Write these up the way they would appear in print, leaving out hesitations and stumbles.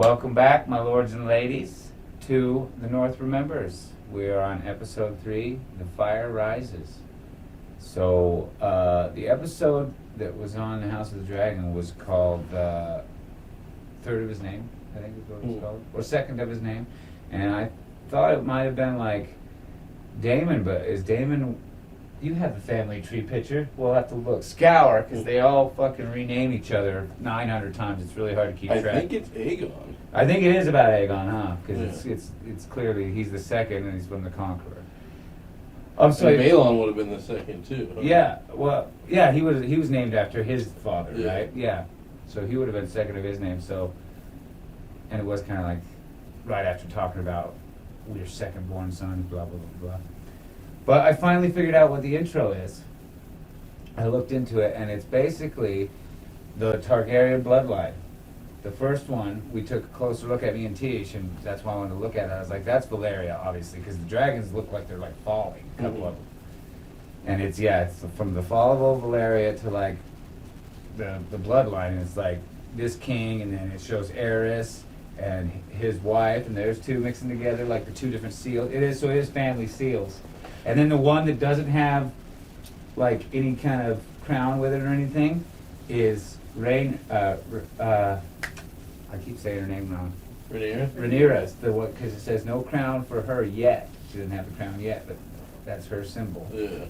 Welcome back, my lords and ladies, to The North Remembers. We are on episode 3, The Fire Rises. So, the episode that was on the House of the Dragon was called Third of His Name, I think is what it was called, or Second of His Name. And I thought it might have been like Daemon, but is Daemon... You have the family tree picture. We'll have to look. Scour, because they all fucking rename each other 900 times. It's really hard to keep track. I think it's Aegon. I think it is about Aegon, huh? Because it's clearly he's the second and he's from the Conqueror. So Balon would have been the second too. Huh? Yeah, well, yeah, he was named after his father, yeah. right? Yeah, so he would have been second of his name. So, and it was kind of like right after talking about your second-born son, blah blah blah blah. But I finally figured out what the intro is. I looked into it, and it's basically the Targaryen bloodline. The first one, we took a closer look at, me and Tish, and that's why I wanted to look at it. I was like, that's Valyria, obviously, because the dragons look like they're like falling, a couple of them. And it's from the fall of old Valyria to like the bloodline, and it's like this king, and then it shows Aerys and his wife, and there's two mixing together, like the two different seals. It is family seals. And then the one that doesn't have like any kind of crown with it or anything is I keep saying her name wrong. Rhaenyra? Rhaenyra's the one, because it says no crown for her yet. She doesn't have the crown yet, but that's her symbol. Yeah.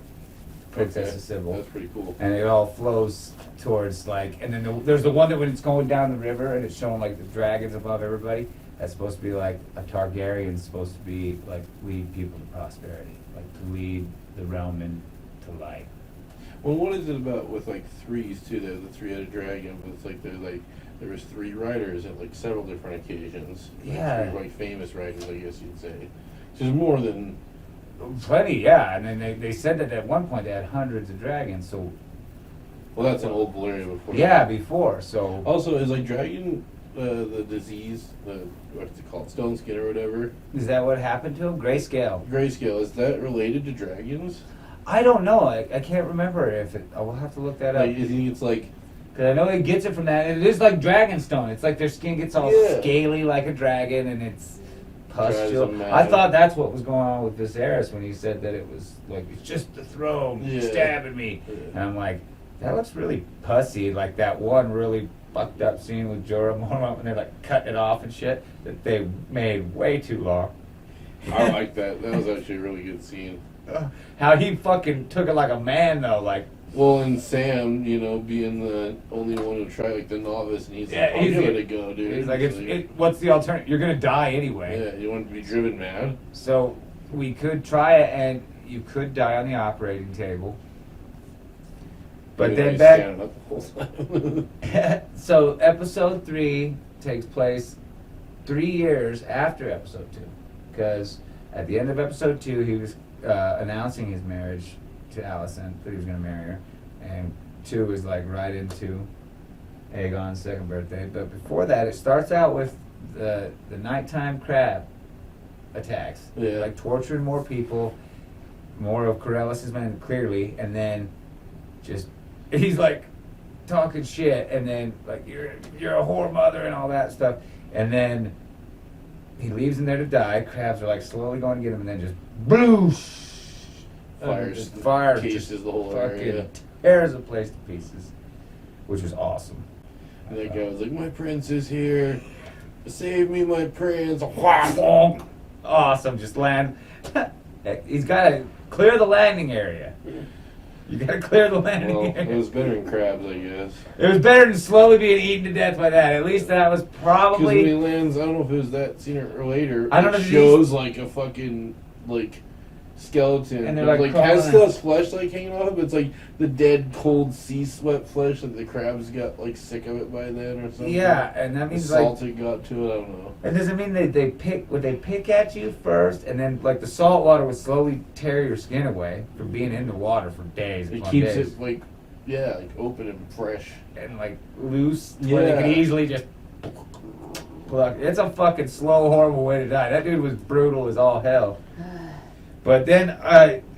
Princess's symbol. That's pretty cool. And it all flows towards like, and then there's the one that when it's going down the river and it's showing like the dragons above everybody. That's supposed to be like a Targaryen's supposed to be like lead people to prosperity, like to lead the realm into light. Well, what is it about with like threes too? There's the three-headed dragon, but it's like there was three riders at like several different occasions. Like Yeah. three like famous riders, I guess you'd say. Which is more than Plenty, yeah. And then they said that at one point they had hundreds of dragons. So. well, that's an old Valyria before. Yeah, before. So. Also, is like dragon the disease, what's it called, stone skin or whatever? Is that what happened to him? Grayscale. Grayscale, is that related to dragons? I don't know. I can't remember if it. I will have to look that up. Like, you think it's like? Because I know it gets it from that. It is like Dragonstone. It's like their skin gets all scaly like a dragon, and it's pustule. I thought that's what was going on with Viserys when he said that it was like, it's just the throne stabbing me. Yeah. And I'm like, that looks really pussy. Like that one really fucked up scene with Jorah Mormont when they're like cutting it off and shit that they made way too long. I like that. That was actually a really good scene. How he fucking took it like a man though, like. Well, and Sam, being the only one who tried, like the novice, and he's like, I'm gonna go, dude. He's like, what's the alternative? You're gonna die anyway. Yeah, you want to be driven mad? So we could try it, and you could die on the operating table. But then back. Up the whole time. So episode 3 takes place 3 years after episode 2, because at the end of episode 2, he was announcing his marriage to Alicent, that he was going to marry her, and 2 is like right into Aegon's second birthday. But before that, it starts out with the nighttime crab attacks, like torturing more people, more of Corellis' men clearly, and then just he's like talking shit, and then like you're a whore mother and all that stuff, and then he leaves in there to die. Crabs are like slowly going to get him, and then just bloosh. Fire cases the whole fucking area. Tears the place to pieces, which was awesome. And that guy was like, "My prince is here, save me, my prince!" Awesome, just land. He's got to clear the landing area. You got to clear the landing area. It was better than crabs, I guess. It was better than slowly being eaten to death by that. At least that was probably. Because when he lands, I don't know if it was that scene or later. I don't know it if shows like a fucking like skeleton, and they're like has still has flesh like hanging off it, but it's like the dead, cold, sea sweat flesh that the crabs got like sick of it by then or something. Yeah, and that means the salted got to it. I don't know. And does it mean they pick at you first, and then like the salt water would slowly tear your skin away from being in the water for days? It keeps it like open and fresh and like loose, where they could easily just. Look, it's a fucking slow, horrible way to die. That dude was brutal as all hell. But then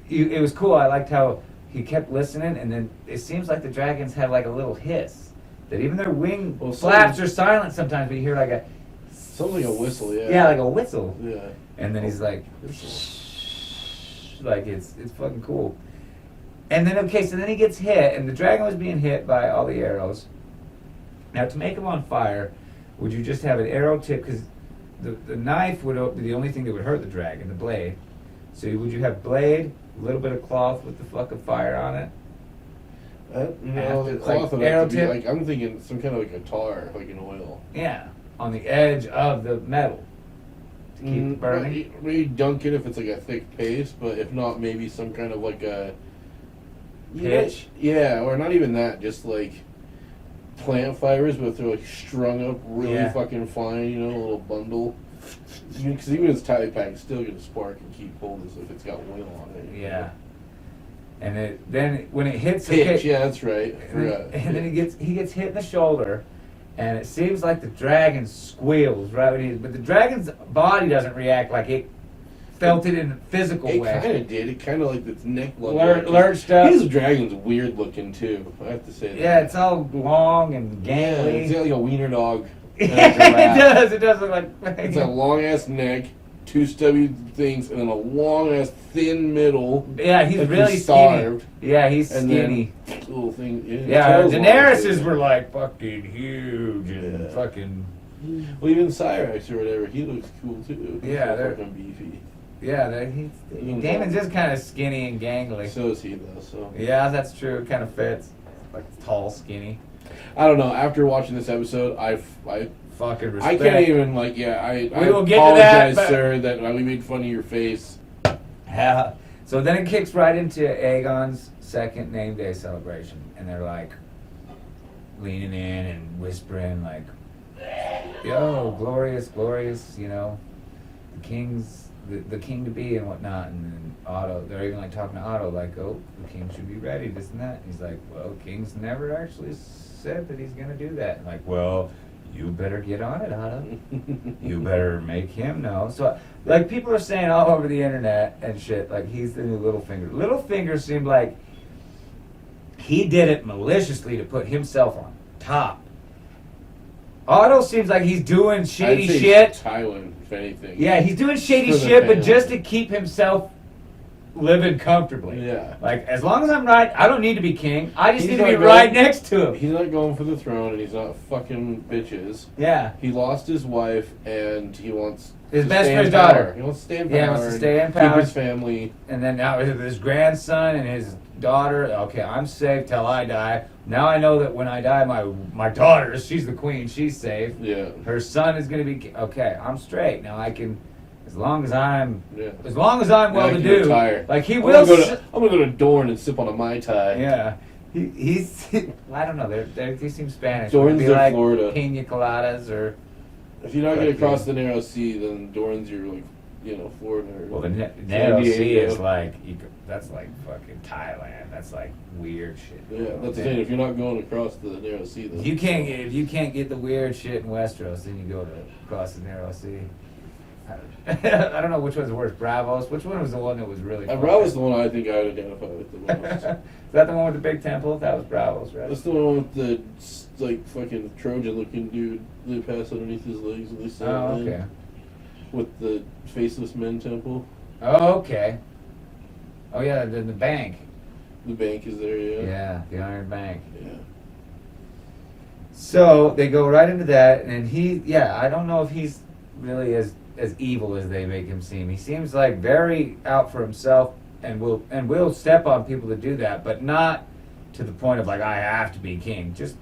it was cool. I liked how he kept listening, and then it seems like the dragons have like a little hiss. That even their wing flaps are silent sometimes, but you hear like a Something like a whistle, yeah. Yeah, like a whistle. Yeah. And then he's like, Whistle. like it's fucking cool. And then okay, so then he gets hit, and the dragon was being hit by all the arrows. Now to make him on fire, would you just have an arrow tip? Because the knife would be the only thing that would hurt the dragon, the blade. So would you have blade, a little bit of cloth with the fucking fire on it? No, After, the cloth like, would arrow have to be tip? like, I'm thinking some kind of like a tar, like an oil. Yeah, on the edge of the metal to keep it burning. Maybe dunk it if it's like a thick paste, but if not, maybe some kind of like a Pitch? Yeah, or not even that, just like plant fibers, but if they're like strung up really fucking fine, you know, a little bundle. Because even its tie pack is still gonna spark and keep hold as if it's got oil on it. Yeah. And then when it hits Pitch, yeah, that's right. and then he gets hit in the shoulder, and it seems like the dragon squeals right when he, but the dragon's body doesn't react like it felt it in a physical It way. kind of did. It kind of like its neck Lurched up. His dragon's weird looking too. I have to say that. Yeah, it's all long and Yeah, gangly. it's got like a wiener dog. It does. It does look like. It's a long ass neck, two stubby things, and then a long ass thin middle. Yeah, he's like really skinny. starved. Yeah, he's And skinny. then little thing. Yeah, tail's long, Daenerys's too. were like fucking huge and Yeah. fucking. Well, even Cyrax or whatever, he looks cool too. He's Yeah, all they're- fucking beefy. Yeah, Mm. Daemon's is kind of skinny and gangly. So is he though. So Yeah, that's true. It kind of fits. Like tall, skinny. I don't know. After watching this episode, I Fucking respect. can't even like. Yeah, I will get to apologize, that, but- sir, that we made fun of your face. Yeah. So then it kicks right into Aegon's second name day celebration, and they're like leaning in and whispering like, "Yo, glorious, glorious," you know, the king's the king to be and whatnot. And then Otto, they're even like talking to Otto like, "Oh, the king should be ready, this and that." And he's like, "Well, king's never actually said that he's gonna do that." And like, "Well, you better get on it, Otto. You better make him know." So, like, people are saying all over the internet and shit, like, he's the new Littlefinger. Littlefinger seemed like he did it maliciously to put himself on top. Otto seems like he's doing shady I'd say shit. Tywin, if anything. Yeah, he's doing shady For the shit, but family. just to keep himself living comfortably. Yeah. Like, as long as I'm right, I don't need to be king. I just He's need to be not right going- next to him. He's not going for the throne, and he's not fucking bitches. Yeah. He lost his wife, and he wants His to best stay friend's in power. daughter. He wants to stay in power. Yeah, he wants to and stay in keep power. his family. And then now with his grandson and his daughter, okay, I'm safe till I die. Now I know that when I die, my daughter, she's the queen, she's safe. Yeah. Her son is going to be, okay, I'm straight. Now I can, as long as I'm Yeah. well Now I to can do, retire. like he I'm will. gonna go to Dorne and sip on a Mai Tai. Yeah. He's, I don't know, they seem Spanish. Dorne's It'd be their like Florida. Pina coladas or, If you're not gonna cross the narrow sea, then Dorne's your like, Florida. Or well, the San narrow sea Diego. is like, that's like fucking Thailand. That's like weird shit. Yeah, that's the thing. If you're not going across the narrow sea, then If you can't get the weird shit in Westeros, then you go to cross the narrow sea. I don't know which one's worse, Bravos. Which one was the one that was really? Bravos the one I think I would identify with the most. Is that the one with the big temple? That was Bravos, right? That's the one with the like fucking Trojan-looking dude that passed underneath his legs and they said Oh, okay. with the faceless men temple. Oh, okay. Oh yeah, the bank. The bank is there, yeah. Yeah, the Iron Bank. Yeah. So they go right into that, and I don't know if he's really as evil as they make him seem. He seems like very out for himself, and will step on people to do that, but not to the point of like I have to be king. Just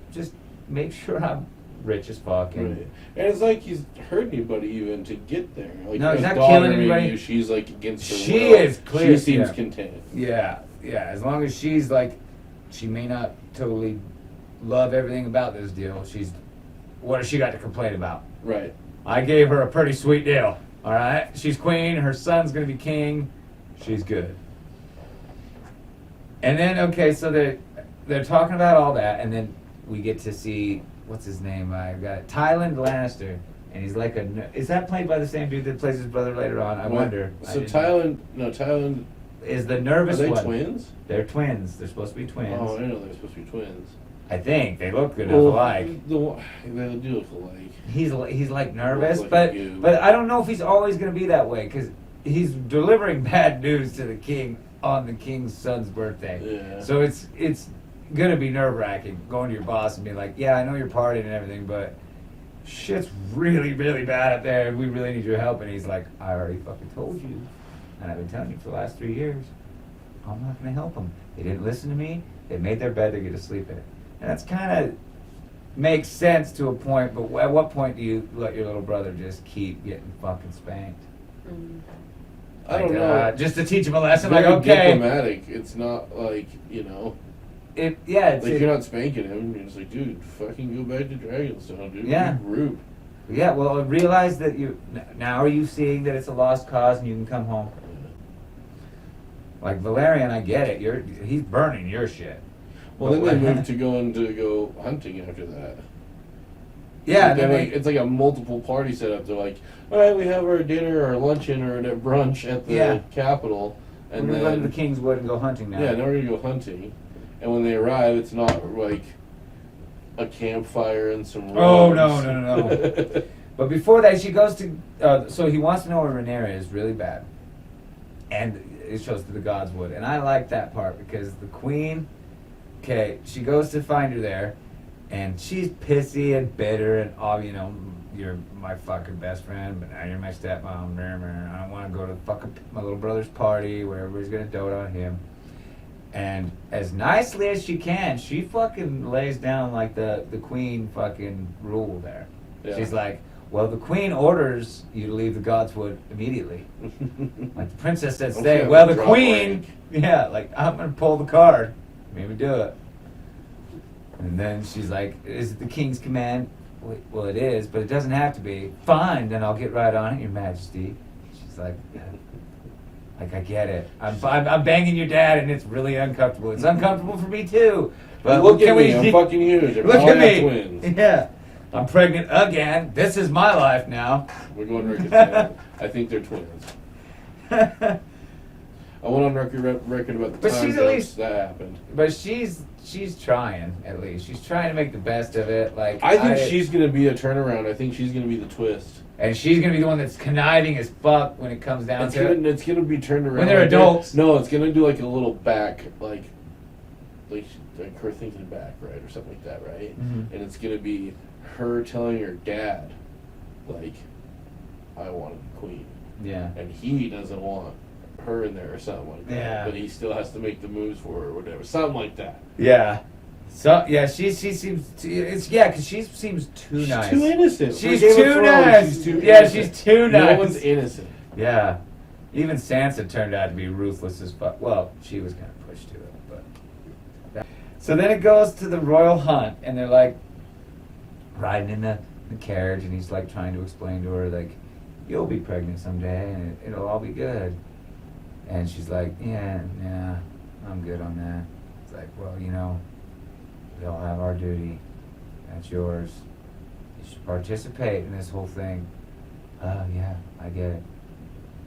make sure I'm rich as fuck. And Right. And it's like he's hurt anybody even to get there. Like No, he's his not daughter, killing anybody. maybe, she's like against her She will. is clear, She seems yeah. content. Yeah. As long as she's like, she may not totally love everything about this deal. What has she got to complain about? Right. I gave her a pretty sweet deal. All right, she's queen. Her son's gonna be king. She's good. And then so they're talking about all that, and then we get to see what's his name? I got it. Tyland Lannister, and he's like is that played by the same dude that plays his brother later on? I wonder. So Tyland is the nervous are they one. twins? They're twins. They're supposed to be twins. Oh, I didn't know they were supposed to be twins. I think they look good alike. They do look alike. He's like nervous, Like but you. I don't know if he's always gonna be that way because he's delivering bad news to the king on the king's son's birthday. Yeah. So it's gonna be nerve-wracking going to your boss and being like, yeah, I know you're partying and everything, but shit's really, really bad up there and we really need your help. And he's like, I already fucking told you, and I've been telling you for the last 3 years, I'm not gonna help them. They didn't listen to me. They made their bed, they get to sleep in it. And that's kind of makes sense to a point, but at what point do you let your little brother just keep getting fucking spanked? I don't know. Just to teach him a lesson, Very like, okay. diplomatic. It's not like, It's like you're not spanking him. You're just like, dude, fucking go back to Dragonstone, dude. Yeah. Be rude. Yeah, well, realize that now are you seeing that it's a lost cause and you can come home? Like Valerian, I get it. He's burning your shit. Well, then they moved to go hunting after that. Yeah, and then it's like a multiple party setup. They're like, all right, we have our dinner or luncheon or a brunch at the capital, and we're then going to the Kingswood and go hunting now. Yeah, now we're gonna go hunting, and when they arrive, it's not like a campfire and some. Oh rums. no! But before that, she goes to. So he wants to know where Rhaenyra is really bad, and it shows to the Godswood, and I like that part because the queen. Okay, she goes to find her there, and she's pissy and bitter and all, you're my fucking best friend, but now you're my stepmom. I don't want to go to fucking my little brother's party where everybody's gonna dote on him. And as nicely as she can, she fucking lays down like the queen fucking rule there. Yeah. She's like, well, the queen orders you to leave the Godswood immediately. Like the princess said, stay. Okay, well, the queen, like I'm gonna pull the card. Maybe do it. And then she's like, is it the king's command? Well, it is, but it doesn't have to be. Fine, then I'll get right on it, your majesty. She's like, I get it. I'm banging your dad, and it's really uncomfortable. It's uncomfortable for me, too. But look at me, I'm fucking huge. Look at me. Twins. Yeah. I'm pregnant again. This is my life now. We're going record. I think they're twins. I went on record about the time that happened. But she's trying, at least. She's trying to make the best of it. Like I think she's going to be a turnaround. I think she's going to be the twist. And she's going to be the one that's conniving as fuck when it comes down to it. It's going to be turned around. When they're adults. No, it's going to do like a little back, like her thinking back, right? Or something like that, right? Mm-hmm. And it's going to be her telling her dad, like, I wanted the queen. Yeah. And he doesn't want her in there or something like that. Yeah. But he still has to make the moves for her or whatever. Something like that. Yeah. So yeah, she seems because she seems too nice. She's too innocent. She's too nice. She's too nice. No one's innocent. Yeah. Even Sansa turned out to be ruthless as fuck. Well, she was kind of pushed to it, but. So then it goes to the royal hunt, and they're like riding in the carriage, and he's like trying to explain to her like, you'll be pregnant someday, and it'll all be good. And she's like, yeah, I'm good on that. It's like, well, we all have our duty. That's yours. You should participate in this whole thing. Oh, yeah, I get it.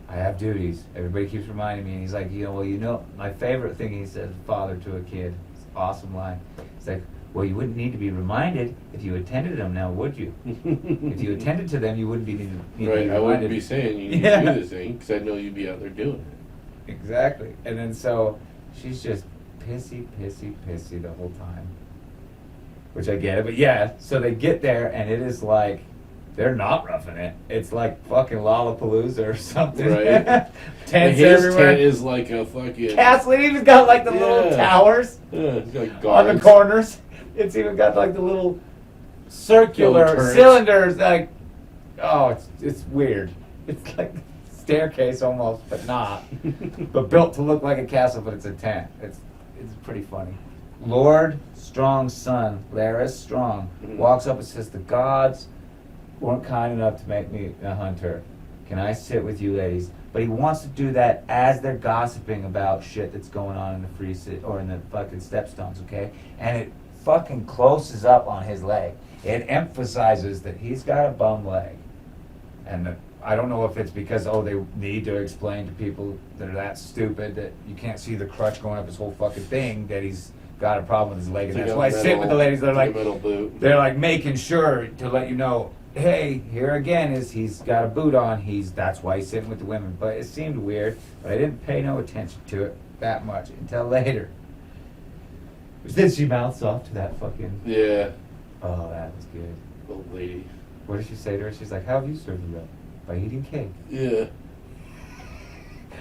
I have duties. Everybody keeps reminding me. And he's like, my favorite thing he says, father to a kid. It's an awesome line. It's like, well, you wouldn't need to be reminded if you attended them now, would you? If you attended to them, you wouldn't need to be reminded. I wouldn't be saying you need to do this thing because I know you'd be out there doing it. Exactly. And then so she's just pissy the whole time. Which I get it. But yeah, so they get there and it is like, they're not roughing it. It's like fucking Lollapalooza or something. Right. Tents his everywhere. tent is like a fucking... Castle. It even got like the little towers it's like on the corners. It's even got like the little circular cylinders. Like, oh, it's weird. It's like staircase almost, but not. But built to look like a castle, but it's a tent. It's pretty funny. Lord Strong's son, Larys Strong, walks up and says, the gods weren't kind enough to make me a hunter. Can I sit with you ladies? But he wants to do that as they're gossiping about shit that's going on in the free city or in the fucking Stepstones, okay? And it fucking closes up on his leg. It emphasizes that he's got a bum leg. And I don't know if it's because, they need to explain to people that are that stupid that you can't see the crutch going up his whole fucking thing, that he's got a problem with his leg, and It's that's like why I a sit with the ladies. They're it's like like, a metal boot. they're like making sure to let you know, hey, here again is he's got a boot on. That's why he's sitting with the women. But it seemed weird, but I didn't pay no attention to it that much until later. Then she mouths off to that fucking. Yeah. Oh, that was good. Old lady. What did she say to her? She's like, "How have you served you up? By eating cake." Yeah.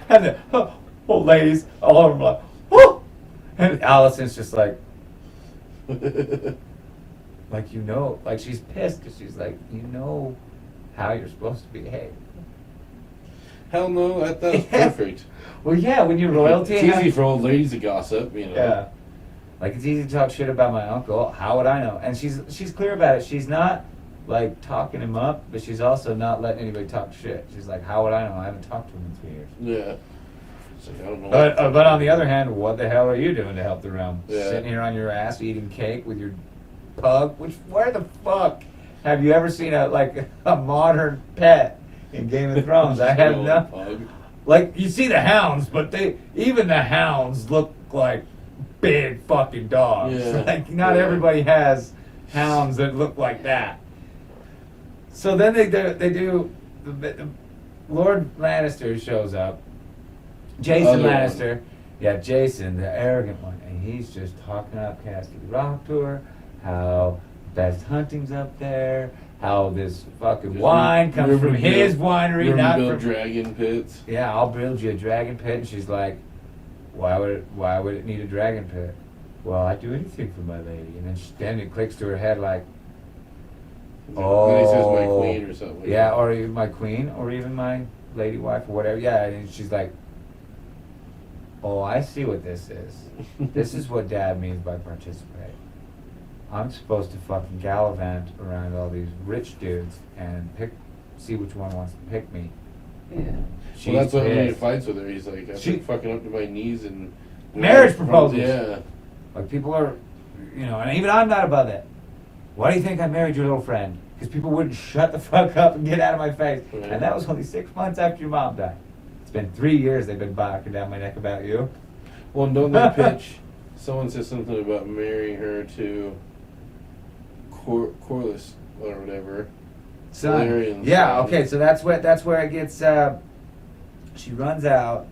And the old ladies, all of them like, "Whoa!" And Allison's just like, like like she's pissed because she's like, how you're supposed to behave. Hell no, that's perfect. Well, yeah, when you're royalty, It's easy for old ladies to gossip, Yeah, like it's easy to talk shit about my uncle. How would I know? And she's clear about it. She's not like talking him up, but she's also not letting anybody talk shit. She's like, how would I know? I haven't talked to him in 3 years. Yeah. It's like, I don't know. But on the other hand, what the hell are you doing to help the realm? Yeah. Sitting here on your ass eating cake with your pug? Where the fuck have you ever seen a modern pet in Game of Thrones? I have not. Pug. Like, you see the hounds, but even the hounds look like big fucking dogs. Yeah. Like, not everybody has hounds that look like that. So then they do the Lord Lannister shows up. Jason Lannister. Yeah, Jason, the arrogant one. And he's just talking up Cassidy Rock to her, how best hunting's up there, how this fucking wine comes from his winery, not from dragon pits. Yeah, I'll build you a dragon pit. And she's like, why would it need a dragon pit? Well, I'd do anything for my lady. And then it clicks to her head like, oh. And he says my queen or something. Yeah, or even my queen, or even my lady wife, or whatever. Yeah, and she's like, oh, I see what this is. This is what Dad means by participate. I'm supposed to fucking gallivant around all these rich dudes and see which one wants to pick me. Yeah. Well, that's why when he pissed. fights with her, he's like, I've been fucking up to my knees in marriage proposals. Yeah. Like, people are, and even I'm not above it. Why do you think I married your little friend? Because people wouldn't shut the fuck up and get out of my face. Right. And that was only 6 months after your mom died. It's been 3 years they've been barking down my neck about you. Well, don't they pitch? Someone says something about marrying her to Corlys or whatever. Son. Valerian's Yeah, son. okay, so that's where it gets, she runs out,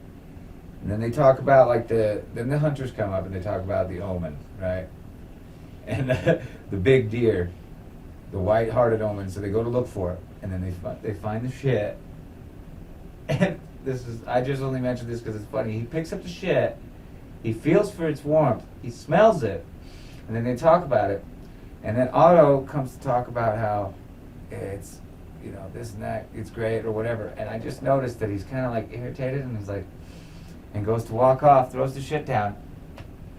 and then they talk about, then the hunters come up and they talk about the omen, right? And the big deer, the white-hearted omen, so they go to look for it, and then they find the shit, and I just only mentioned this because it's funny, he picks up the shit, he feels for its warmth, he smells it, and then they talk about it, and then Otto comes to talk about how it's, this and that, it's great or whatever. And I just noticed that he's kind of irritated and he's like, and goes to walk off, throws the shit down,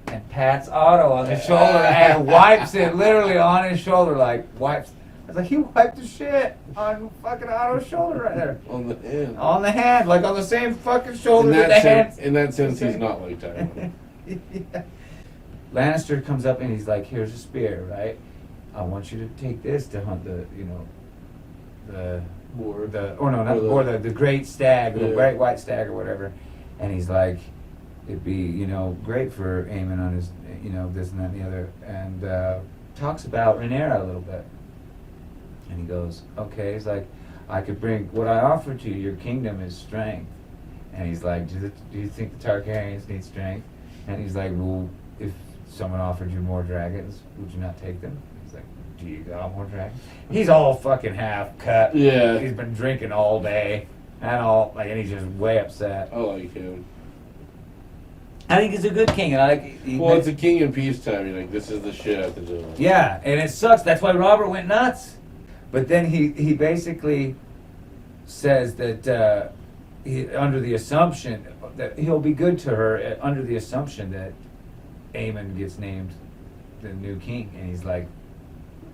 and pats Otto on the shoulder and wipes it literally on his shoulder, wipes. I was like, he wiped the shit on fucking Otto's shoulder right there. On the hand. On the hand, on the same fucking shoulder that the hand. In that sense, he's not like Tywin. Yeah. Lannister comes up and he's like, here's a spear, right? I want you to take this to hunt the Boar. The great stag, the Yeah. great white stag or whatever. And he's like, it'd be, great for Aemon on his, this and that and the other. And talks about Rhaenyra a little bit. And he goes, okay, he's like, I could bring, what I offer to your kingdom is strength. And he's like, do you think the Targaryens need strength? And he's like, well, if someone offered you more dragons, would you not take them? He's like, do you got more dragons? He's all fucking half cut. Yeah. He's been drinking all day and he's just way upset. I like him. I think he's a good king, and it's a king in peacetime. You're like, this is the shit I have to do. Yeah, and it sucks. That's why Robert went nuts. But then he basically says that under the assumption that he'll be good to her, under the assumption that Aemon gets named the new king, and he's like,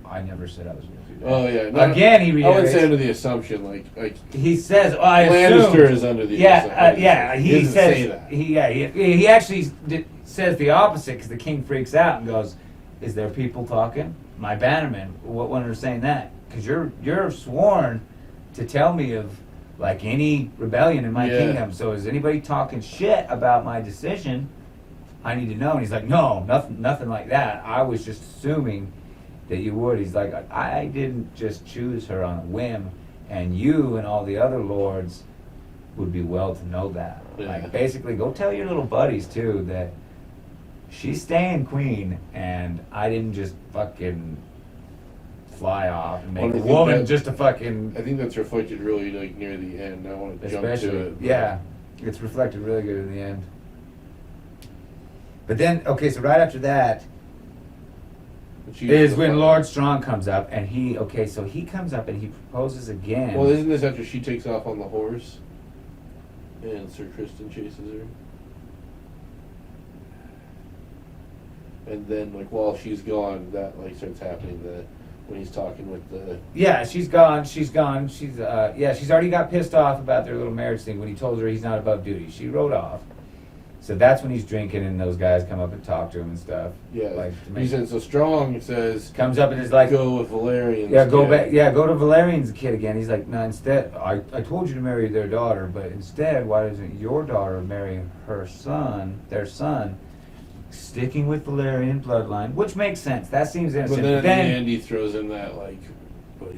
I never said I was going to do that. Oh yeah. Again, he reiterates. I would say under the assumption, like he says, I Lannister assumed. is under the assumption. He doesn't says say that. He actually says the opposite because the king freaks out and goes, "Is there people talking? My bannermen, what when they're saying that? Because you're sworn to tell me of any rebellion in my kingdom. So is anybody talking shit about my decision?" I need to know. And he's like, no, nothing like that. I was just assuming that you would. He's like, I didn't just choose her on a whim, and you and all the other lords would be well to know that. Yeah. Like, basically, go tell your little buddies, too, that she's staying queen, and I didn't just fucking fly off and make a woman just a fucking... I think that's reflected really, like, near the end. I want to jump to it. Yeah, it's reflected really good in the end. But then, okay, so right after that is when Lord Strong comes up, and he comes up and he proposes again. Well, isn't this after she takes off on the horse and Sir Criston chases her? And then, like, while she's gone, that, like, starts happening, when he's talking with the... Yeah, she's gone. She's already got pissed off about their little marriage thing when he told her he's not above duty. She rode off. So that's when he's drinking, and those guys come up and talk to him and stuff. Yeah, like he said so strong. It says comes up and is like, go with Valerian's. Yeah, go back. Yeah, go to Valerian's kid again. He's like, no. Instead, I told you to marry their daughter, but instead, why doesn't your daughter marry her son, their son, sticking with Valerian bloodline? Which makes sense. That seems innocent. But then at the end, he throws in that like,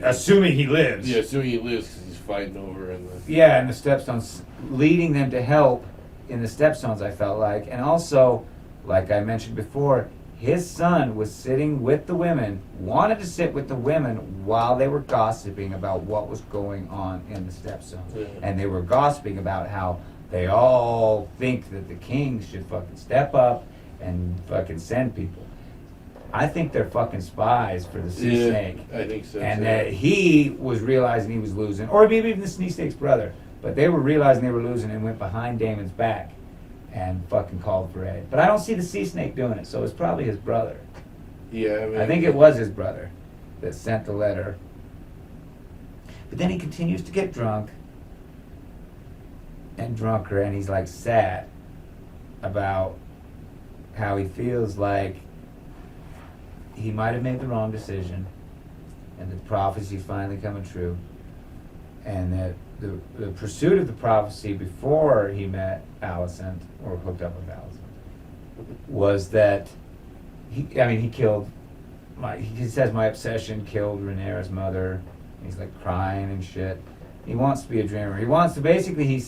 assuming he lives. Yeah, assuming he lives because he's fighting over in the. Yeah, and the Stepstones leading them to help. In the Stepstones, I felt like, and also, like I mentioned before, his son was sitting with the women, wanted to sit with the women while they were gossiping about what was going on in the Stepstones. Yeah. And they were gossiping about how they all think that the king should fucking step up and fucking send people. I think they're fucking spies for the Sea Snake. I think so. And that he was realizing he was losing, or maybe even the Sea Snake's brother. But they were realizing they were losing and went behind Daemon's back and fucking called for aid. But I don't see the Sea Snake doing it, so it's probably his brother. Yeah, I think it was his brother that sent the letter. But then he continues to get drunk and drunker, and he's like sad about how he feels like he might have made the wrong decision and the prophecy's finally coming true, and that the pursuit of the prophecy before he met Alicent, or hooked up with Alicent, was that he killed, he says my obsession killed Rhaenyra's mother. He's like crying and shit. He wants to be a dreamer. He wants to basically,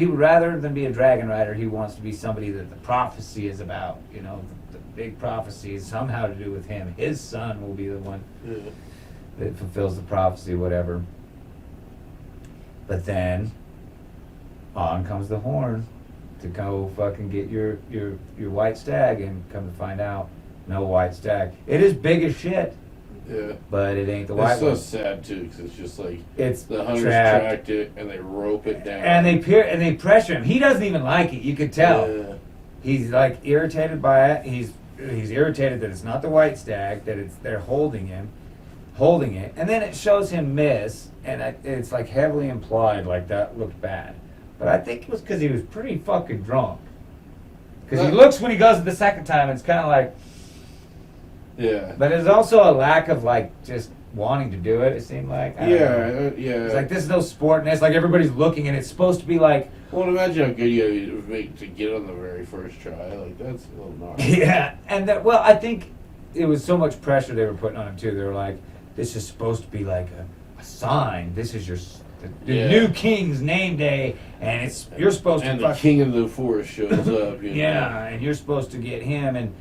rather than be a dragon rider, he wants to be somebody that the prophecy is about. You know, the big prophecy is somehow to do with him. His son will be the one that fulfills the prophecy, whatever. But then, on comes the horn to go fucking get your white stag, and come to find out, no white stag. It is big as shit. Yeah. But it ain't the white one. It's so sad too, because it's just like it's the hunters tracked it and they rope it down. And they pressure him. He doesn't even like it. You could tell. Yeah. He's like irritated by it. He's irritated that it's not the white stag, that they're holding it, and then it shows him miss, and it's like heavily implied like that looked bad. But I think it was because he was pretty fucking drunk. Because he looks when he goes it the second time, and it's kind of like... Yeah. But there's also a lack of like just wanting to do it, it seemed like. Yeah. It's like, this is no sport, and it's like everybody's looking, and it's supposed to be like... Well, imagine how good you would make to get on the very first try. Like, that's a little gnarly. Yeah, and I think it was so much pressure they were putting on him, too. They were like, this is supposed to be like a sign. This is the new king's name day, and you're supposed to... And the king of the forest shows up, you know? Yeah, and you're supposed to get him, and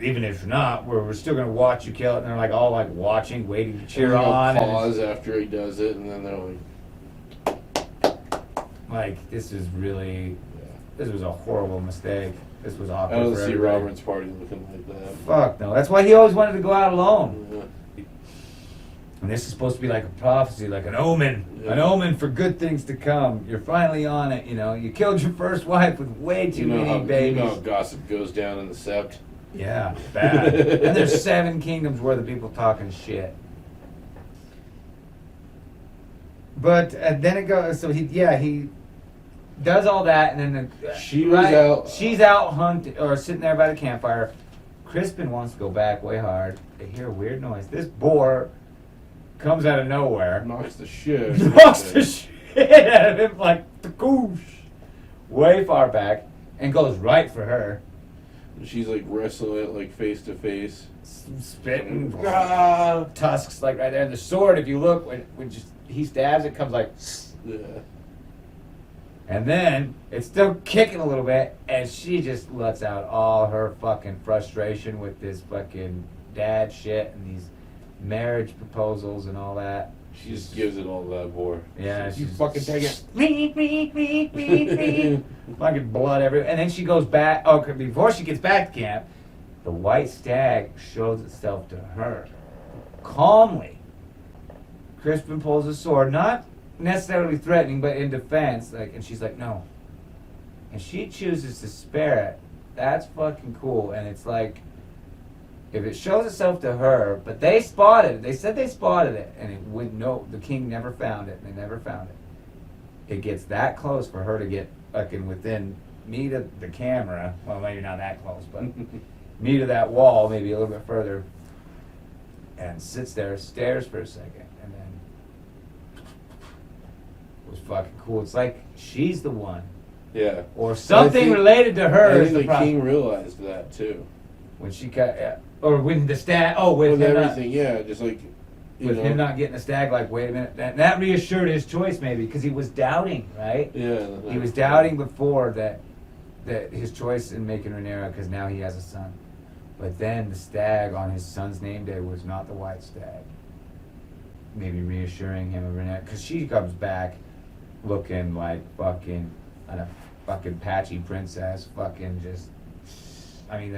even if not, we're still going to watch you kill it. And they're like all like watching, waiting to cheer on. Pause after he does it, and then they're like, this is really... This was a horrible mistake. This was awkward. I don't see Robert's party looking like that. Fuck no. That's why he always wanted to go out alone. Yeah. And this is supposed to be like a prophecy, like an omen. Yeah. An omen for good things to come. You're finally on it, you know. You killed your first wife with way too many babies. You know how gossip goes down in the Sept? Yeah, bad. And there's 7 kingdoms worth of people talking shit. But then it goes, so he does all that, and then she's out hunting, or sitting there by the campfire. Crispin wants to go back way hard. They hear a weird noise. This boar comes out of nowhere. Knocks the shit. Knocks the shit out of him like the goosh. Way far back. and goes right for her. She's like wrestling it like face to face. Spitting tusks like right there. And the sword, if you look, when just he stabs, it comes like. Yeah. And then it's still kicking a little bit, and she just lets out all her fucking frustration with this fucking dad shit and these marriage proposals and all that. She just gives it all to that boy. Yeah, you she's fucking take it. Fucking blood everywhere. And then she goes back. Oh, before she gets back to camp, the white stag shows itself to her calmly. Crispin pulls his sword, not necessarily threatening, but in defense. Like, and she's like, no. And she chooses to spare it. That's fucking cool. And it's like, if it shows itself to her, but they spotted it. They said they spotted it, and it went. No, the king never found it. They never found it. It gets that close for her to get fucking within me to the camera. Well, maybe not that close, but me to that wall, maybe a little bit further, and sits there, stares for a second, and then it was fucking cool. It's like she's the one, Yeah. or something related to her. I is think the the king realized that too. when she got, or when the stag. Oh, with him everything, yeah, just like with him not getting a stag. Like, wait a minute, that reassured his choice maybe because he was doubting, right? Yeah. He was doubting before that his choice in making Rhaenyra because now he has a son. But then the stag on his son's name day was not the white stag. Maybe reassuring him of Rhaenyra because she comes back looking like fucking a fucking patchy princess, fucking just. I mean,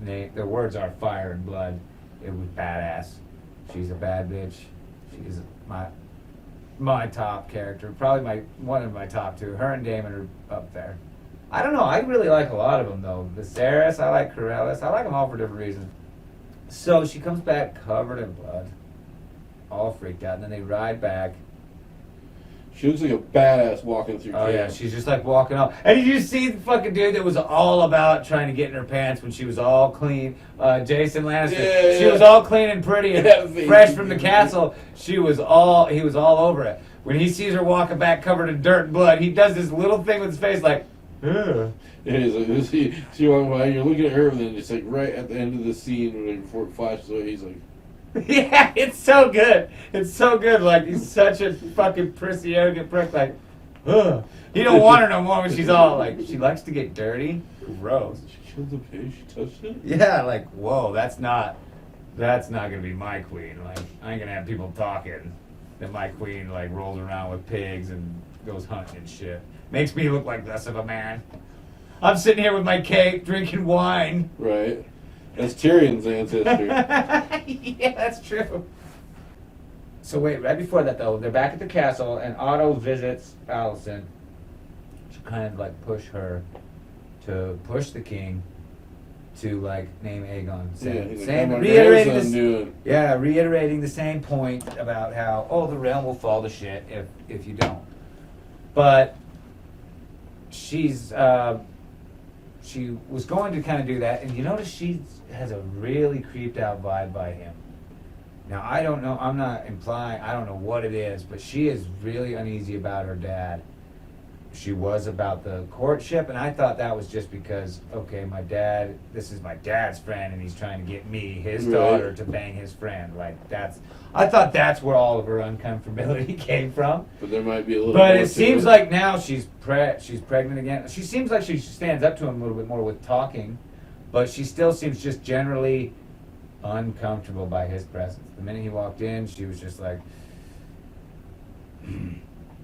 their words are fire and blood. It was badass. She's a bad bitch. She's my top character, probably one of my top two. Her and Daemon are up there. I don't know. I really like a lot of them though. Viserys, I like Corellis. I like them all for different reasons. So she comes back covered in blood, all freaked out, and then they ride back. She looks like a badass walking through camp. Oh yeah, she's just like walking off. And did you see the fucking dude that was all about trying to get in her pants when she was all clean? Jason Lannister. Yeah, she yeah. was all clean and pretty and Yeah, fresh from the castle. He was all over it. When he sees her walking back covered in dirt and blood, he does this little thing with his face like, ugh. Yeah, he's like, she walking by, you're looking at her, and then it's like right at the end of the scene, like, before it flashes away, he's like, Yeah, it's so good. It's so good. Like, he's such a fucking prissy, arrogant prick. Like, ugh. He don't want her no more when she's all like, she likes to get dirty. Gross. she killed the pig, she touched it? Yeah, like, whoa, that's not gonna be my queen. Like, I ain't gonna have people talking that my queen, like, rolls around with pigs and goes hunting and shit. Makes me look like less of a man. I'm sitting here with my cake, drinking wine. Right. That's Tyrion's ancestor. Yeah, that's true. So wait, right before that though, they're back at the castle and Otto visits Alicent to kind of like push the king to like name Aegon. Reiterating the same point about how the realm will fall to shit if you don't. But she was going to kind of do that, and you notice she has a really creeped out vibe by him. Now, I don't know, I'm not implying, I don't know what it is, but she is really uneasy about her dad. She was about the courtship, and I thought that was just because, okay, this is my dad's friend, and he's trying to get me, his daughter, to bang his friend. Like, I thought that's where all of her uncomfortability came from. But there might be a little. But it seems like now she's pregnant again. She seems like she stands up to him a little bit more with talking, but she still seems just generally uncomfortable by his presence. The minute he walked in, she was just like,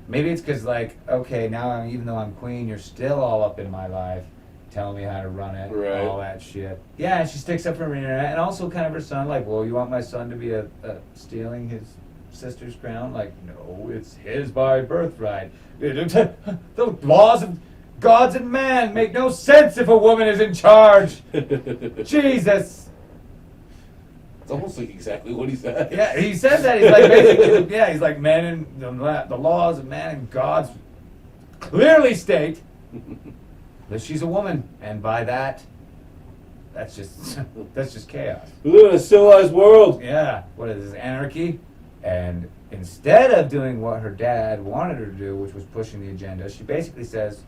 maybe it's because like, okay, now even though I'm queen, you're still all up in my life, telling me how to run it, right. All that shit. Yeah, and she sticks up for Rhaenyra, and also kind of her son, like, well, you want my son to be stealing his sister's crown? Like, no, it's his by birthright. The laws of gods and man make no sense if a woman is in charge. Jesus. It's almost like exactly what he said. Yeah, he says that. He's like, basically, yeah, he's like, men and the laws of man and gods clearly state that she's a woman, and by that's just chaos. We live in a civilized world. Yeah, what is this, anarchy? And instead of doing what her dad wanted her to do, which was pushing the agenda, she basically says,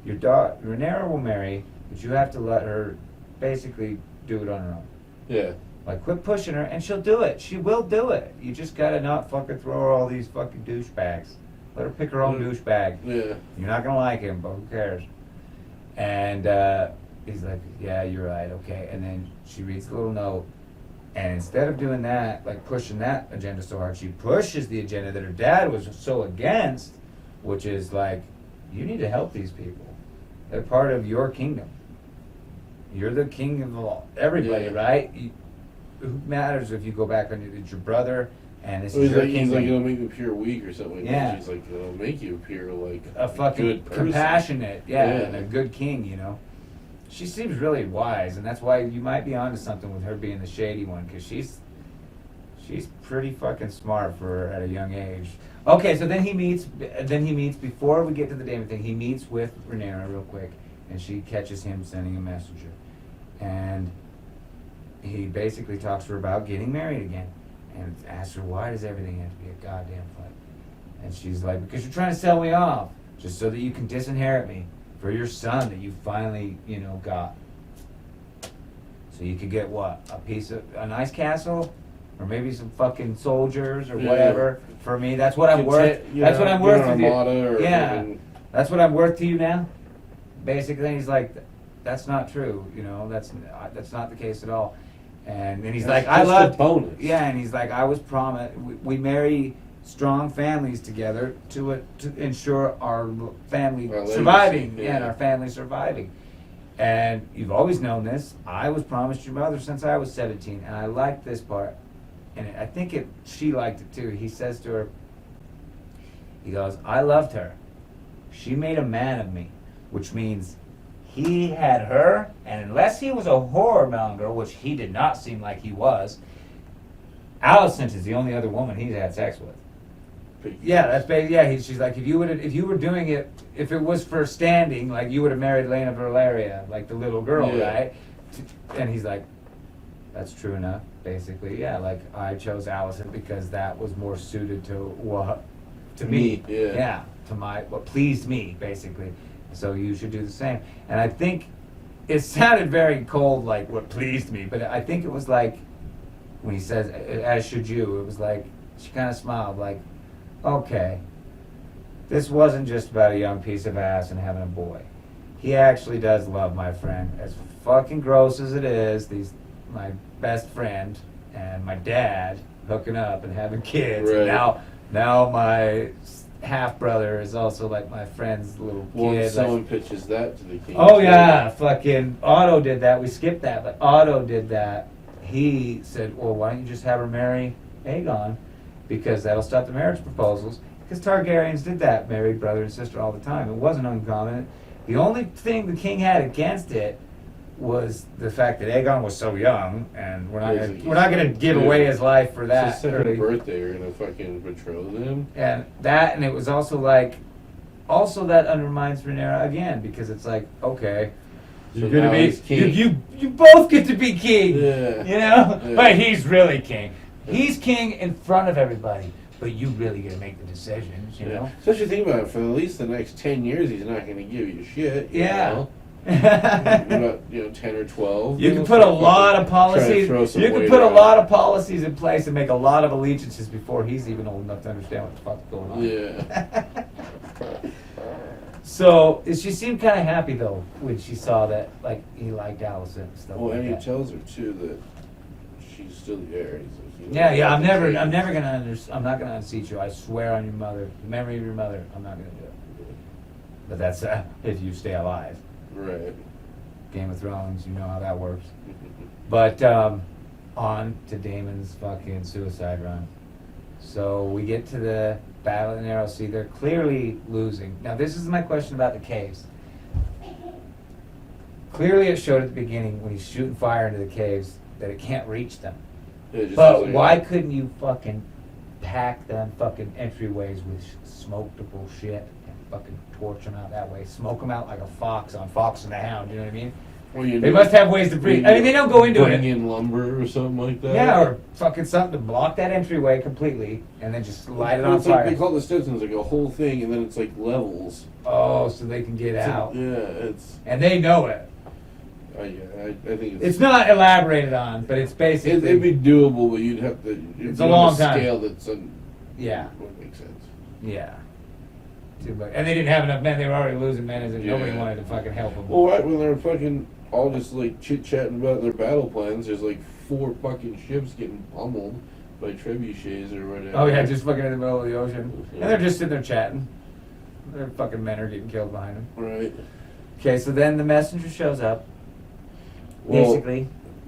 Your daughter, Rhaenyra will marry, but you have to let her basically do it on her own. Yeah. Like, quit pushing her, and she'll do it. She will do it. You just gotta not fucking throw her all these fucking douchebags. Let her pick her own douchebag. Yeah. You're not gonna like him, but who cares? And he's like, yeah, you're right, okay. And then she reads the little note, and instead of doing that, like pushing that agenda so hard, she pushes the agenda that her dad was so against, which is like, you need to help these people. They're part of your kingdom. You're the king of all, everybody, right? Who matters if you go back on it's your brother, and this is your kingdom. He's like, it'll make you appear weak or something like Yeah. that. She's like, it'll make you appear like A fucking good person. compassionate, and a good king, you know. She seems really wise, and that's why you might be onto something with her being the shady one, because she's pretty fucking smart for her at a young age. Okay, so then he meets before we get to the Daemon thing. He meets with Rhaenyra real quick, and she catches him sending a messenger, and he basically talks to her about getting married again, and asks her, why does everything have to be a goddamn fight? And she's like, because you're trying to sell me off, just so that you can disinherit me for your son that you finally, got. So you could get what? A nice castle? Or maybe some fucking soldiers or whatever. For me, that's what I'm worth. That's what I'm worth to you. Yeah. That's what I'm worth to you now? Basically, he's like, that's not true, that's not the case at all. And then he's like, I love bonus. Yeah, and he's like, I was promised. We marry strong families together to ensure our family surviving. And our family surviving. And you've always known this. I was promised your mother since I was 17, and I liked this part. And I think she liked it too. He says to her, he goes, I loved her. She made a man of me, which means he had her, and unless he was a whoremonger, which he did not seem like he was, Alicent is the only other woman he's had sex with. Yeah, that's basically, she's like, if you were doing it, if it was for standing, like you would have married Lena Valeria, like the little girl, right? And he's like, that's true enough, basically. Yeah, like I chose Alicent because that was more suited to me. Yeah, to what pleased me, basically. So you should do the same. And I think it sounded very cold, like what pleased me, but I think it was like when he says, as should you, it was like, she kind of smiled, like, okay, this wasn't just about a young piece of ass and having a boy. He actually does love my friend. As fucking gross as it is, my best friend and my dad hooking up and having kids. Right. And now my half brother is also like my friend's little kid. Well, someone pitches that to the king. Oh yeah, fucking Otto did that. We skipped that, but Otto did that. He said, well, why don't you just have her marry Aegon? Because that'll stop the marriage proposals. Because Targaryens did that, married brother and sister all the time. It wasn't uncommon. The only thing the king had against it was the fact that Aegon was so young, and we're not gonna give away his life for that. It's his second birthday. You're gonna fucking betroth him. And it was also like, that undermines Rhaenyra again, because it's like, okay, you're gonna be king. You both get to be king. Yeah. But he's really king. He's king in front of everybody, but you really gotta make the decisions, you know? Especially think about it, for at least the next 10 years, he's not gonna give you shit. You know? About 10 or 12. You can put a lot of policies. You can put a lot of policies in place and make a lot of allegiances before he's even old enough to understand what the fuck's going on. Yeah. So she seemed kind of happy though when she saw that, like, he liked Alicent and stuff. Well, like and that. he tells her too that she's still the heir. He's like, I'm not gonna unseat you. I swear on your mother, the memory of your mother, I'm not gonna do it. But that's if you stay alive. Right. Game of Thrones, you know how that works. But on to Daemon's fucking suicide run. So we get to the Battle of the Narrow Sea. They're clearly losing. Now this is my question about the caves. Clearly it showed at the beginning when he's shooting fire into the caves that it can't reach them. But why couldn't you fucking pack them fucking entryways with smokable shit and fucking torch them out that way? Smoke them out like a fox on Fox and the Hound, you know what I mean? Well, you They know, must have ways to breathe. I mean, they don't go into bring it. in lumber or something like that. Yeah, or fucking something to block that entryway completely, and then just light it Well, on it's like fire. they call the Stetsons like a whole thing, and then it's like levels. Oh, so they can get out. Yeah, it's. And they know it. Yeah, I think It's not elaborated on, but it's basically. It'd be doable, but you'd have to. It's a long time. Scale that's Yeah. Would make sense. Yeah. Too much. And they didn't have enough men. They were already losing men, as if nobody Yeah. wanted to fucking help them. Well, right when they're fucking all just like chit chatting about their battle plans, there's like 4 fucking ships getting pummeled by trebuchets or whatever. Oh yeah, just fucking in the middle of the ocean, and they're just sitting there chatting. Their fucking men are getting killed behind them. Right. Okay, so then the messenger shows up. Well, Basically,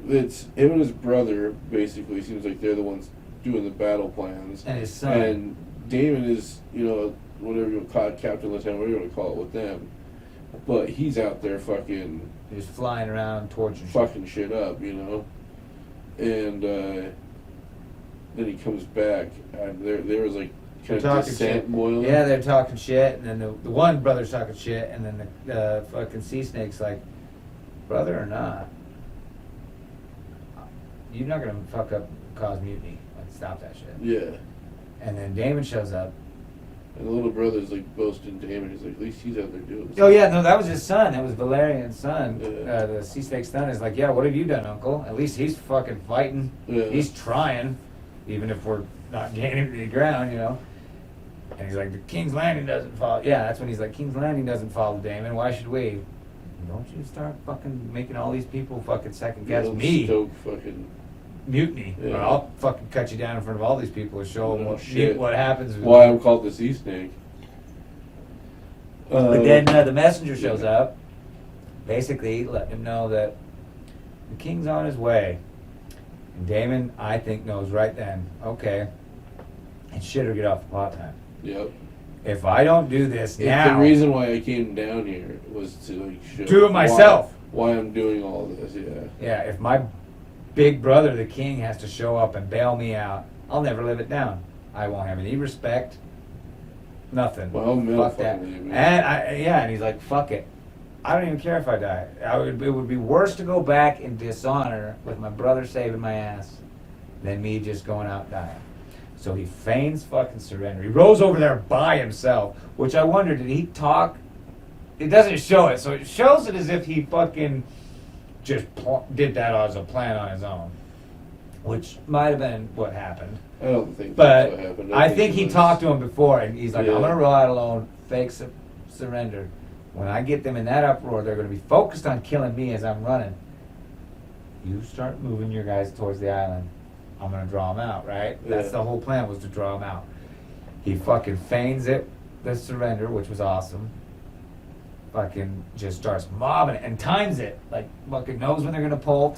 it's him and his brother. Basically, seems like they're the ones doing the battle plans. and his son. And Damon is, whatever you would call it, Captain Lieutenant, whatever you want to call it with them. But he's out there fucking He's flying around, torching. fucking shit up, And then he comes back, and there was like kind of Talking dissent shit. boiling. Yeah, they're talking shit, and then the one brother's talking shit, and then the fucking sea snake's like, brother or not, you're not gonna fuck up, cause mutiny. Like, stop that shit. Yeah. And then Damon shows up. And the little brother's like boasting Damon. He's like, at least he's out there doing this. Oh yeah, no, that was his son. That was Valerian's son. Yeah. The sea snake's son is like, yeah, what have you done, Uncle? At least he's fucking fighting. Yeah. He's trying, even if we're not getting him to the ground, And he's like, the King's Landing doesn't follow. Yeah, that's when he's like, King's Landing doesn't follow Damon. Why should we? Don't you start fucking making all these people fucking second guess Don't me. Stoke fucking. Mutiny. Yeah. Or I'll fucking cut you down in front of all these people and show them No what, shit. what happens. Why I'm called the Sea Snake. But then the messenger shows up, basically letting him know that the king's on his way. And Damon, I think, knows right then, okay, and shit or get off the pot time. Yep. If I don't do this now, The reason why I came down here was to like show do it myself. Why I'm doing all this. Yeah. Yeah, if my big brother, the king, has to show up and bail me out, I'll never live it down. I won't have any respect. Nothing. Well, Fuck that. And and he's like, fuck it. I don't even care if I die. It would be worse to go back in dishonor with my brother saving my ass than me just going out dying. So he feigns fucking surrender. He rolls over there by himself, which I wonder, did he talk? It doesn't show it, so it shows it as if he fucking just did that as a plan on his own, which might have been what happened. I don't think But that's what happened. I think he it was- talked to him before, and he's like, Yeah. I'm going to roll out alone, fake surrender. When I get them in that uproar, they're going to be focused on killing me as I'm running. You start moving your guys towards the island. I'm going to draw them out, right? That's Yeah. the whole plan, was to draw them out. He fucking feigns it, the surrender, which was awesome. Fucking just starts mobbing it and times it. Like, fucking knows when they're going to pull.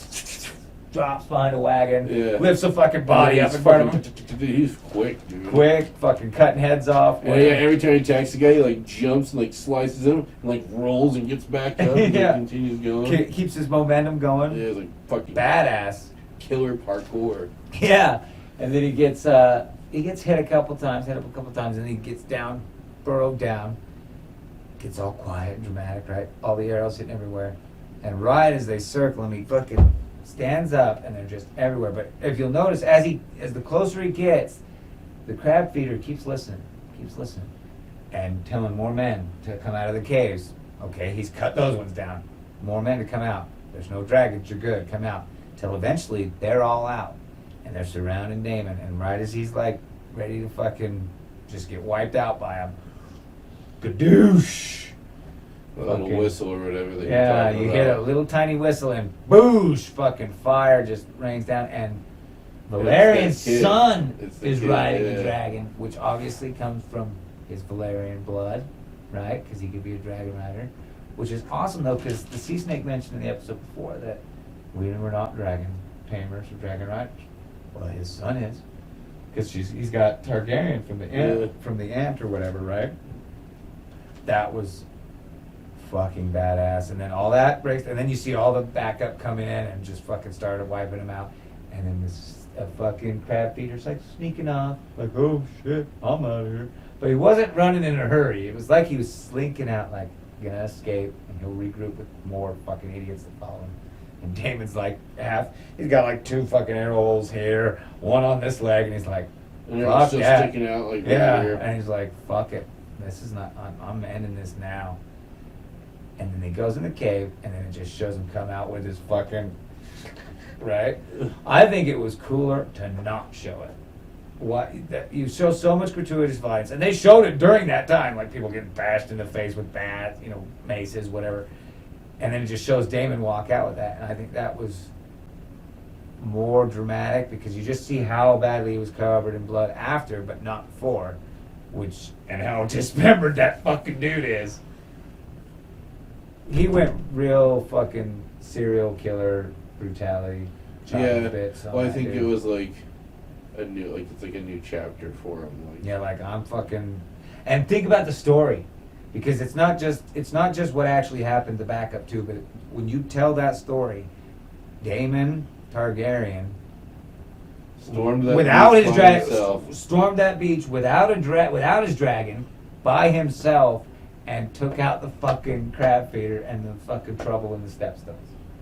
Drops behind a wagon. Yeah. Lifts a fucking body up He's in front of him. fucking- He's quick, dude. Quick, fucking cutting heads off. Yeah, every time he attacks the guy, he like jumps and like slices him, and like rolls and gets back up and Yeah. like, continues going. Keeps his momentum going. Yeah, it's like fucking Badass. killer parkour. Yeah. And then he gets hit a couple times, and then he gets down, burrowed down. Gets all quiet and dramatic, right? All the arrows hitting everywhere. And right as they circle him, he fucking stands up, and they're just everywhere. But if you'll notice, as the closer he gets, the crab feeder keeps listening, and telling more men to come out of the caves. Okay, he's cut those ones down. More men to come out. There's no dragons, you're good, come out. Till eventually, they're all out, and they're surrounding Daemon. And right as he's like ready to fucking just get wiped out by him, kadoosh! A little Fucking- whistle or whatever. That Yeah, you're you talking hit a about. little tiny whistle and boosh! Fucking fire just rains down, and Valerian's that kid. son It's the is kid, riding the yeah. dragon, which obviously comes from his Valerian blood, right? Because he could be a dragon rider, which is awesome though, because the sea snake mentioned in the episode before that we were not dragon tamers or dragon riders. Well, his son is, because he's got Targaryen from the ant or whatever, right? That was fucking badass. And then all that breaks, and then you see all the backup coming in and just fucking started wiping them out. And then this fucking crab feeder's like sneaking off, like, oh shit, I'm out of here. But he wasn't running in a hurry. It was like he was slinking out, like, gonna escape, and he'll regroup with more fucking idiots that follow him. And Damon's like he's got like 2 fucking air holes here, one on this leg, and he's like, And they're fuck still that. sticking out like Yeah, right here. and he's like, fuck it. This is not, I'm ending this now. And then he goes in the cave, and then it just shows him come out with his fucking, right? I think it was cooler to not show it. You show so much gratuitous violence, and they showed it during that time, like people getting bashed in the face with bats, maces, whatever. And then it just shows Daemon walk out with that, and I think that was more dramatic because you just see how badly he was covered in blood after, but not before, and how dismembered that fucking dude is. He went real fucking serial killer brutality. Yeah. Bits on Well, I that think dude. it was like it's like a new chapter for him. Like, Yeah, like I'm fucking. And think about the story, because it's not just what actually happened to back up to, but when you tell that story, Daemon Targaryen stormed that without beach his by dragon, himself. stormed that beach without his dragon, by himself, and took out the fucking crab feeder and the fucking trouble in the stepstones.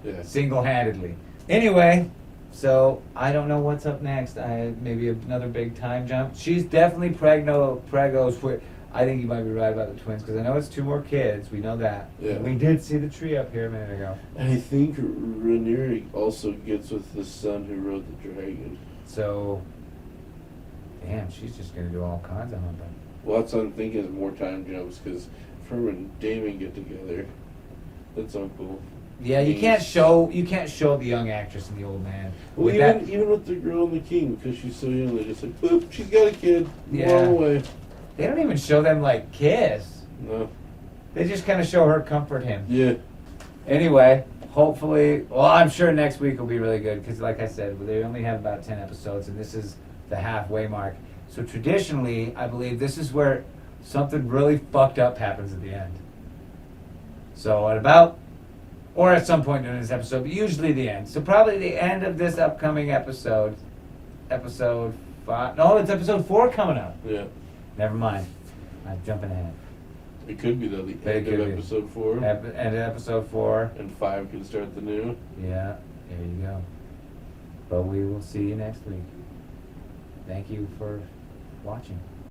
Yeah. Single-handedly. Anyway, so I don't know what's up next. Maybe another big time jump. She's definitely pregos for. I think you might be right about the twins, because I know it's 2 more kids. We know that. Yeah. We did see the tree up here a minute ago. And I think Rhaenyra also gets with the son who rode the dragon. So, damn, she's just gonna do all kinds of humping. Well, that's what I'm thinking is more time jumps, because her and Damon get together. That's uncool. Yeah, you can't show the young actress and the old man. Well, With that, even with the girl and the king, because she's so young, they're just like, boop, she's got a kid. Yeah. Blow away. they don't even show them like kiss. No. They just kind of show her comfort him. Yeah. Anyway, hopefully, well, I'm sure next week will be really good because, like I said, they only have about 10 episodes, and this is the halfway mark. So traditionally, I believe this is where something really fucked up happens at the end. So at some point during this episode, but usually the end. So probably the end of this upcoming episode 5. No, it's episode 4 coming up. Yeah. Never mind. I'm jumping ahead. It could be, though, the It end could of be. episode 4. End of episode 4. And 5 can start the new. Yeah, there you go. But we will see you next week. Thank you for watching.